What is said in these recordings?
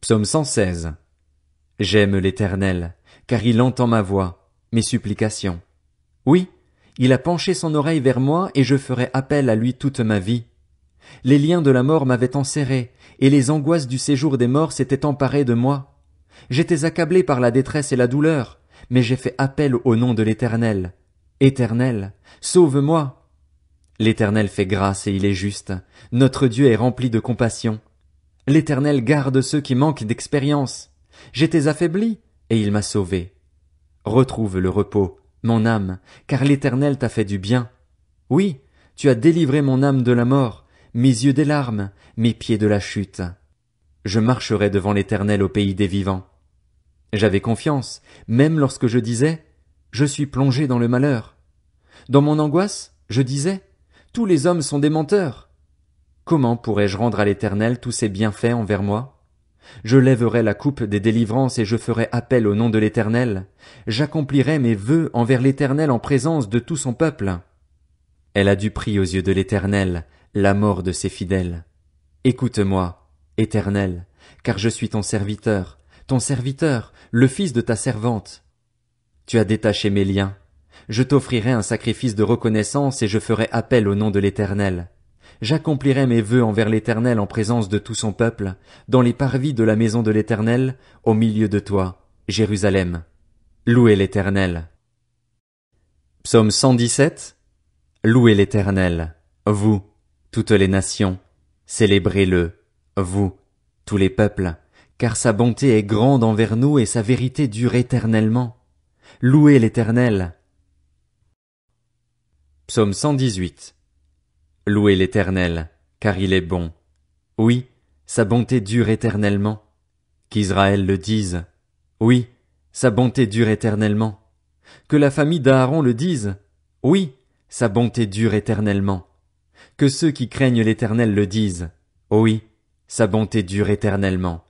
Psaume 116. J'aime l'Éternel, car il entend ma voix, mes supplications. Oui, il a penché son oreille vers moi et je ferai appel à lui toute ma vie. Les liens de la mort m'avaient enserré, et les angoisses du séjour des morts s'étaient emparées de moi. J'étais accablé par la détresse et la douleur, mais j'ai fait appel au nom de l'Éternel. Éternel, sauve-moi. L'Éternel fait grâce et il est juste. Notre Dieu est rempli de compassion. L'Éternel garde ceux qui manquent d'expérience. J'étais affaibli, et il m'a sauvé. Retrouve le repos, mon âme, car l'Éternel t'a fait du bien. Oui, tu as délivré mon âme de la mort, mes yeux des larmes, mes pieds de la chute. Je marcherai devant l'Éternel au pays des vivants. J'avais confiance, même lorsque je disais, je suis plongé dans le malheur. Dans mon angoisse, je disais, tous les hommes sont des menteurs. Comment pourrais-je rendre à l'Éternel tous ses bienfaits envers moi? Je lèverai la coupe des délivrances et je ferai appel au nom de l'Éternel. J'accomplirai mes vœux envers l'Éternel en présence de tout son peuple. Elle a du prix aux yeux de l'Éternel, la mort de ses fidèles. Écoute-moi, Éternel, car je suis ton serviteur, le fils de ta servante. Tu as détaché mes liens. Je t'offrirai un sacrifice de reconnaissance et je ferai appel au nom de l'Éternel. J'accomplirai mes vœux envers l'Éternel en présence de tout son peuple, dans les parvis de la maison de l'Éternel, au milieu de toi, Jérusalem. Louez l'Éternel. Psaume 117. Louez l'Éternel, vous, toutes les nations. Célébrez-le, vous, tous les peuples, car sa bonté est grande envers nous et sa vérité dure éternellement. Louez l'Éternel. Psaume 118. Louez l'Éternel, car il est bon. Oui, sa bonté dure éternellement. Qu'Israël le dise. Oui, sa bonté dure éternellement. Que la famille d'Aaron le dise. Oui, sa bonté dure éternellement. Que ceux qui craignent l'Éternel le disent. Oui, sa bonté dure éternellement.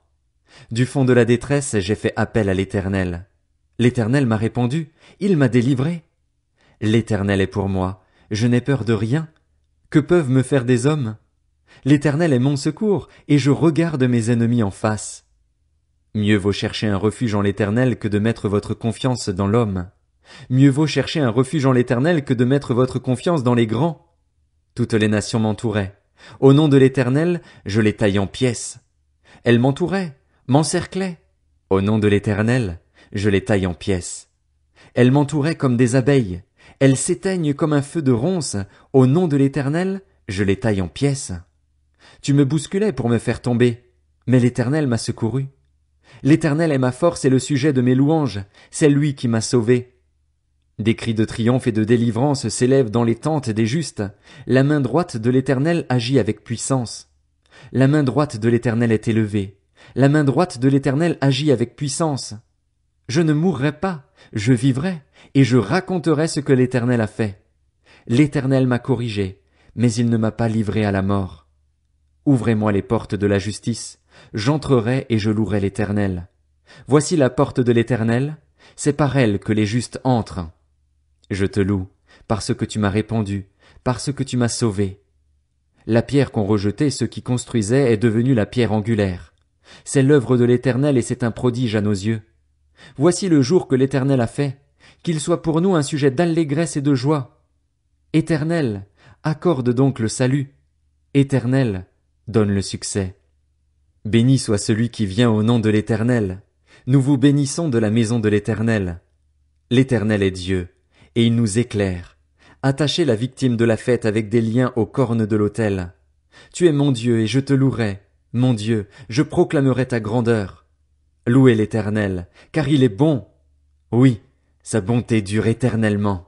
Du fond de la détresse, j'ai fait appel à l'Éternel. L'Éternel m'a répondu, il m'a délivré. L'Éternel est pour moi, je n'ai peur de rien. Que peuvent me faire des hommes? L'Éternel est mon secours, et je regarde mes ennemis en face. Mieux vaut chercher un refuge en l'Éternel que de mettre votre confiance dans l'homme. Mieux vaut chercher un refuge en l'Éternel que de mettre votre confiance dans les grands. Toutes les nations m'entouraient. Au nom de l'Éternel, je les taille en pièces. Elles m'entouraient, m'encerclaient. Au nom de l'Éternel, je les taille en pièces. Elles m'entouraient comme des abeilles. Elles s'éteignent comme un feu de ronce. Au nom de l'Éternel, je les taille en pièces. Tu me bousculais pour me faire tomber, mais l'Éternel m'a secouru. L'Éternel est ma force et le sujet de mes louanges. C'est lui qui m'a sauvé. Des cris de triomphe et de délivrance s'élèvent dans les tentes des justes. La main droite de l'Éternel agit avec puissance. La main droite de l'Éternel est élevée. La main droite de l'Éternel agit avec puissance. Je ne mourrai pas, je vivrai, et je raconterai ce que l'Éternel a fait. L'Éternel m'a corrigé, mais il ne m'a pas livré à la mort. Ouvrez-moi les portes de la justice, j'entrerai et je louerai l'Éternel. Voici la porte de l'Éternel, c'est par elle que les justes entrent. Je te loue, parce que tu m'as répondu, parce que tu m'as sauvé. La pierre qu'ont rejetée ceux qui construisaient est devenue la pierre angulaire. C'est l'œuvre de l'Éternel et c'est un prodige à nos yeux. Voici le jour que l'Éternel a fait, qu'il soit pour nous un sujet d'allégresse et de joie. Éternel, accorde donc le salut. Éternel, donne le succès. Béni soit celui qui vient au nom de l'Éternel. Nous vous bénissons de la maison de l'Éternel. L'Éternel est Dieu, et il nous éclaire. Attachez la victime de la fête avec des liens aux cornes de l'autel. Tu es mon Dieu et je te louerai. Mon Dieu, je proclamerai ta grandeur. Louez l'Éternel, car il est bon. Oui, sa bonté dure éternellement.